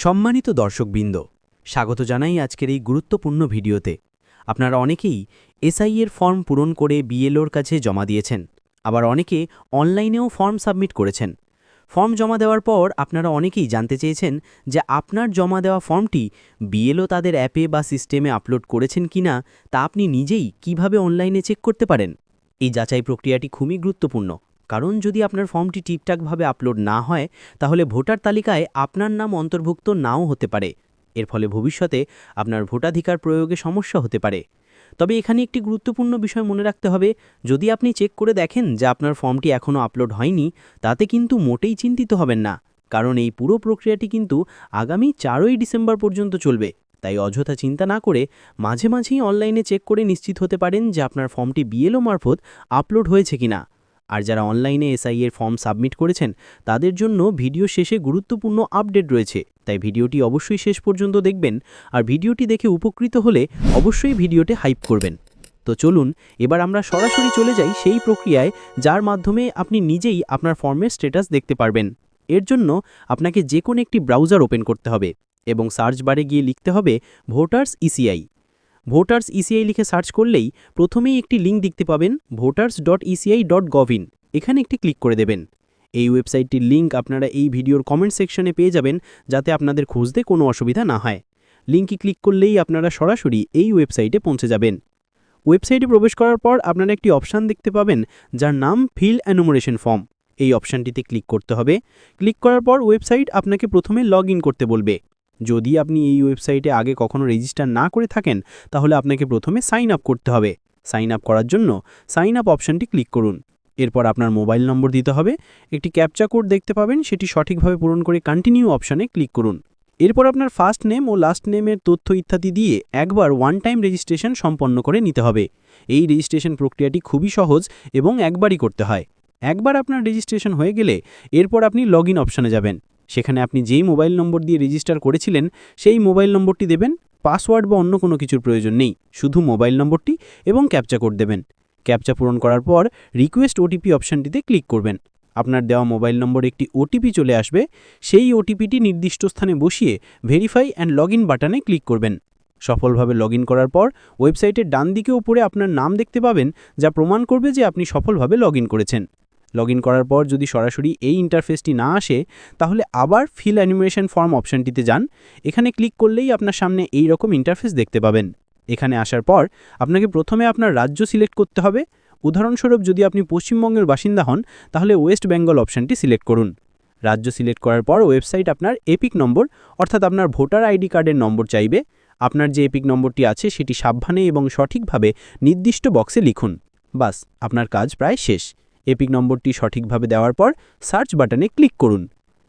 সম্মানিত দর্শকবৃন্দ, স্বাগত জানাই আজকের এই গুরুত্বপূর্ণ ভিডিওতে। আপনারা অনেকেই এসআই এর ফর্ম পূরণ করে বিএলওর কাছে জমা দিয়েছেন, আবার অনেকে অনলাইনেও ফর্ম সাবমিট করেছেন। ফর্ম জমা দেওয়ার পর আপনারা অনেকেই জানতে চেয়েছেন যে আপনার জমা দেওয়া ফর্মটি বিএলও তাদের অ্যাপে বা সিস্টেমে আপলোড করেছেন কিনা তা আপনি নিজেই কিভাবে অনলাইনে চেক করতে পারেন। এই যাচাই প্রক্রিয়াটি খুবই গুরুত্বপূর্ণ, কারণ যদি আপনার ফর্মটি ঠিকঠাকভাবে আপলোড না হয় তাহলে ভোটার তালিকায় আপনার নাম অন্তর্ভুক্ত নাও হতে পারে। এর ফলে ভবিষ্যতে আপনার ভোটাধিকার প্রয়োগে সমস্যা হতে পারে। তবে এখানে একটি গুরুত্বপূর্ণ বিষয় মনে রাখতে হবে, যদি আপনি চেক করে দেখেন যে আপনার ফর্মটি এখনও আপলোড হয়নি, তাতে কিন্তু মোটেই চিন্তিত হবেন না, কারণ এই পুরো প্রক্রিয়াটি কিন্তু আগামী 4ই ডিসেম্বর পর্যন্ত চলবে। তাই অযথা চিন্তা না করে মাঝে মাঝেই অনলাইনে চেক করে নিশ্চিত হতে পারেন যে আপনার ফর্মটি বিএলও মারফত আপলোড হয়েছে কিনা। আর যারা অনলাইনে এসআই এর ফর্ম সাবমিট করেছেন তাদের জন্য ভিডিও শেষে গুরুত্বপূর্ণ আপডেট রয়েছে, তাই ভিডিওটি অবশ্যই শেষ পর্যন্ত দেখবেন। আর ভিডিওটি দেখে উপকৃত হলে অবশ্যই ভিডিওতে হাইপ করবেন। তো চলুন এবার আমরা সরাসরি চলে যাই সেই প্রক্রিয়ায় যার মাধ্যমে আপনি নিজেই আপনার ফর্মের স্ট্যাটাস দেখতে পারবেন। এর জন্য আপনাকে যে কোনো একটি ব্রাউজার ওপেন করতে হবে এবং সার্চ বারে গিয়ে লিখতে হবে ভোটার্স ইসিআই। ভোটার্স ইসিআই লিখে সার্চ করলেই প্রথমেই একটি লিঙ্ক দেখতে পাবেন voters.eci.gov. এখানে একটি ক্লিক করে দেবেন। এই ওয়েবসাইটটির লিঙ্ক আপনারা এই ভিডিওর কমেন্ট সেকশনে পেয়ে যাবেন, যাতে আপনাদের খুঁজতে কোনো অসুবিধা না হয়। লিঙ্কে ক্লিক করলেই আপনারা সরাসরি এই ওয়েবসাইটে পৌঁছে যাবেন। ওয়েবসাইটে প্রবেশ করার পর আপনারা একটি অপশান দেখতে পাবেন যার নাম ফিল এনুমারেশন ফর্ম। এই অপশানটিতে ক্লিক করতে হবে। ক্লিক করার পর ওয়েবসাইট আপনাকে প্রথমে লগ ইন করতে বলবে। যদি আপনি এই ওয়েবসাইটে আগে কখনো রেজিস্টার না করে থাকেন তাহলে আপনাকে প্রথমে সাইন আপ করতে হবে। সাইন আপ করার জন্য সাইন আপ অপশানটি ক্লিক করুন। এরপর আপনার মোবাইল নম্বর দিতে হবে। একটি ক্যাপচা কোড দেখতে পাবেন, সেটি সঠিকভাবে পূরণ করে কন্টিনিউ অপশানে ক্লিক করুন। এরপর আপনার ফার্স্ট নেম ও লাস্ট নেমের তথ্য ইত্যাদি দিয়ে একবার ওয়ান টাইম রেজিস্ট্রেশন সম্পন্ন করে নিতে হবে। এই রেজিস্ট্রেশন প্রক্রিয়াটি খুবই সহজ এবং একবারই করতে হয়। একবার আপনার রেজিস্ট্রেশন হয়ে গেলে এরপর আপনি লগ ইন অপশানে যাবেন। সেখানে আপনি যেই মোবাইল নম্বর দিয়ে রেজিস্টার করেছিলেন সেই মোবাইল নম্বরটি দেবেন। পাসওয়ার্ড বা অন্য কোনো কিছুর প্রয়োজন নেই, শুধু মোবাইল নম্বরটি এবং ক্যাপচা কোড দেবেন। ক্যাপচা পূরণ করার পর রিকোয়েস্ট ওটিপি অপশানটিতে ক্লিক করবেন। আপনার দেওয়া মোবাইল নম্বরে একটি ওটিপি চলে আসবে। সেই ওটিপিটি নির্দিষ্ট স্থানে বসিয়ে ভেরিফাই অ্যান্ড লগ ইন বাটনে ক্লিক করবেন। সফলভাবে লগ ইন করার পর ওয়েবসাইটের ডান দিকে উপরে আপনার নাম দেখতে পাবেন, যা প্রমাণ করবে যে আপনি সফলভাবে লগ ইন করেছেন। লগ ইন করার পর যদি সরাসরি এই ইন্টারফেসটি না আসে তাহলে আবার ফিল অ্যানিমেশন ফর্ম অপশানটিতে যান। এখানে ক্লিক করলেই আপনার সামনে এই রকম ইন্টারফেস দেখতে পাবেন। এখানে আসার পর আপনাকে প্রথমে আপনার রাজ্য সিলেক্ট করতে হবে। উদাহরণস্বরূপ যদি আপনি পশ্চিমবঙ্গের বাসিন্দা হন তাহলে ওয়েস্ট বেঙ্গল অপশানটি সিলেক্ট করুন। রাজ্য সিলেক্ট করার পর ওয়েবসাইট আপনার এপিক নম্বর অর্থাৎ আপনার ভোটার আইডি কার্ডের নম্বর চাইবে। আপনার যে এপিক নম্বরটি আছে সেটি সাবধানে এবং সঠিকভাবে নির্দিষ্ট বক্সে লিখুন। বাস, আপনার কাজ প্রায় শেষ। এপিক নম্বরটি সঠিকভাবে দেওয়ার পর সার্চ বাটনে ক্লিক করুন।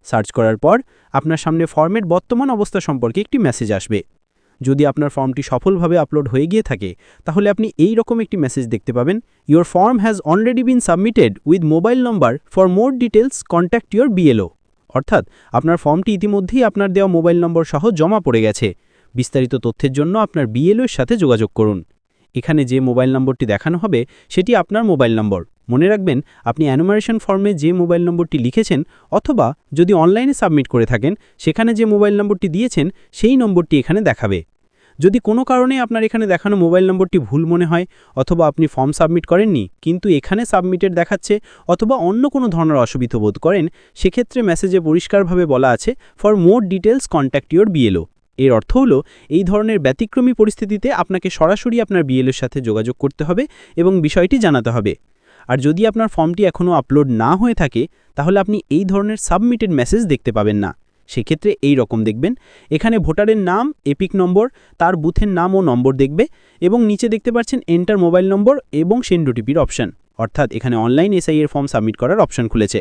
সার্চ করার পর আপনার সামনে ফর্মের বর্তমান অবস্থা সম্পর্কে একটি মেসেজ আসবে। যদি আপনার ফর্মটি সফলভাবে আপলোড হয়ে গিয়ে থাকে তাহলে আপনি এই রকম একটি মেসেজ দেখতে পাবেন, your form has already been submitted with mobile number for more details contact your BLO. অর্থাৎ আপনার ফর্মটি ইতিমধ্যেই আপনার দেওয়া মোবাইল নম্বর সহ জমা পড়ে গেছে। বিস্তারিত তথ্যের জন্য আপনার বিএলও এর সাথে যোগাযোগ করুন। এখানে যে মোবাইল নম্বরটি দেখানো হবে সেটি আপনার মোবাইল নম্বর। মনে রাখবেন, আপনি এনুমারেশন ফর্মে যে মোবাইল নম্বরটি লিখেছেন অথবা যদি অনলাইনে সাবমিট করে থাকেন সেখানে যে মোবাইল নম্বরটি দিয়েছেন সেই নম্বরটি এখানে দেখাবে। যদি কোনো কারণে আপনার এখানে দেখানো মোবাইল নম্বরটি ভুল মনে হয় অথবা আপনি ফর্ম সাবমিট করেননি কিন্তু এখানে সাবমিটেড দেখাচ্ছে অথবা অন্য কোনো ধরনের অসুবিধা বোধ করেন, সেক্ষেত্রে মেসেজে পরিষ্কারভাবে বলা আছে for more details contact your BLO. এর অর্থ হলো এই ধরনের ব্যতিক্রমী পরিস্থিতিতে আপনাকে সরাসরি আপনার বিএলওর সাথে যোগাযোগ করতে হবে এবং বিষয়টি জানাতে হবে। আর যদি আপনার ফর্মটি এখনও আপলোড না হয়ে থাকে তাহলে আপনি এই ধরনের সাবমিটেড মেসেজ দেখতে পাবেন না। সেক্ষেত্রে এই রকম দেখবেন, এখানে ভোটারের নাম, এপিক নম্বর, তার বুথের নাম ও নম্বর দেখবে এবং নিচে দেখতে পাচ্ছেন এন্টার মোবাইল নম্বর এবং সেন্ড ওটিপির অপশান। অর্থাৎ এখানে অনলাইন এসআই এর ফর্ম সাবমিট করার অপশান খুলেছে।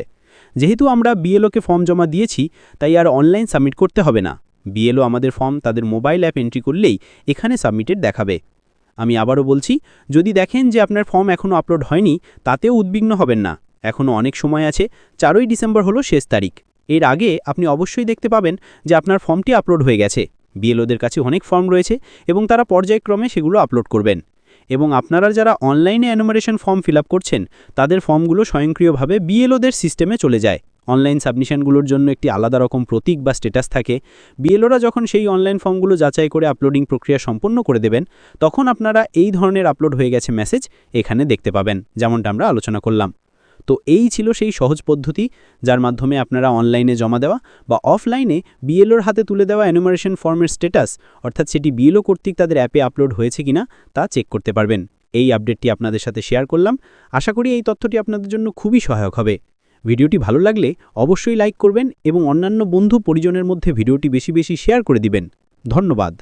যেহেতু আমরা বিএলওকে ফর্ম জমা দিয়েছি তাই আর অনলাইন সাবমিট করতে হবে না। বিএলও আমাদের ফর্ম তাদের মোবাইল অ্যাপ এন্ট্রি করলেই এখানে সাবমিটেড দেখাবে। আমি আবারও বলছি, যদি দেখেন যে আপনার ফর্ম এখনও আপলোড হয়নি তাতেও উদ্বিগ্ন হবেন না, এখনও অনেক সময় আছে। 4ই ডিসেম্বর হলো শেষ তারিখ। এর আগে আপনি অবশ্যই দেখতে পাবেন যে আপনার ফর্মটি আপলোড হয়ে গেছে। বিএলওদের কাছে অনেক ফর্ম রয়েছে এবং তারা পর্যায়ক্রমে সেগুলো আপলোড করবেন। এবং আপনারা যারা অনলাইনে এনুমারেশন ফর্ম ফিল আপ করছেন তাদের ফর্মগুলো স্বয়ংক্রিয়ভাবে বিএলওদের সিস্টেমে চলে যায়। অনলাইন সাবমিশনগুলোর জন্য একটি আলাদা রকম প্রতীক বা স্ট্যাটাস থাকে। বিএলওরা যখন সেই অনলাইন ফর্মগুলো যাচাই করে আপলোডিং প্রক্রিয়া সম্পন্ন করে দেবেন, তখন আপনারা এই ধরনের আপলোড হয়ে গেছে মেসেজ এখানে দেখতে পাবেন, যেমনটা আমরা আলোচনা করলাম। তো এই ছিল সেই সহজ পদ্ধতি যার মাধ্যমে আপনারা অনলাইনে জমা দেওয়া বা অফলাইনে বিএলওর হাতে তুলে দেওয়া এনুমারেশন ফর্মের স্ট্যাটাস, অর্থাৎ সেটি বিএলও কর্তৃক তাদের অ্যাপে আপলোড হয়েছে কিনা তা চেক করতে পারবেন। এই আপডেটটি আপনাদের সাথে শেয়ার করলাম। আশা করি এই তথ্যটি আপনাদের জন্য খুবই সহায়ক হবে। ভিডিওটি ভালো লাগলে অবশ্যই লাইক করবেন এবং অন্যান্য বন্ধু পরিজনের মধ্যে ভিডিওটি বেশি বেশি শেয়ার করে দিবেন। ধন্যবাদ।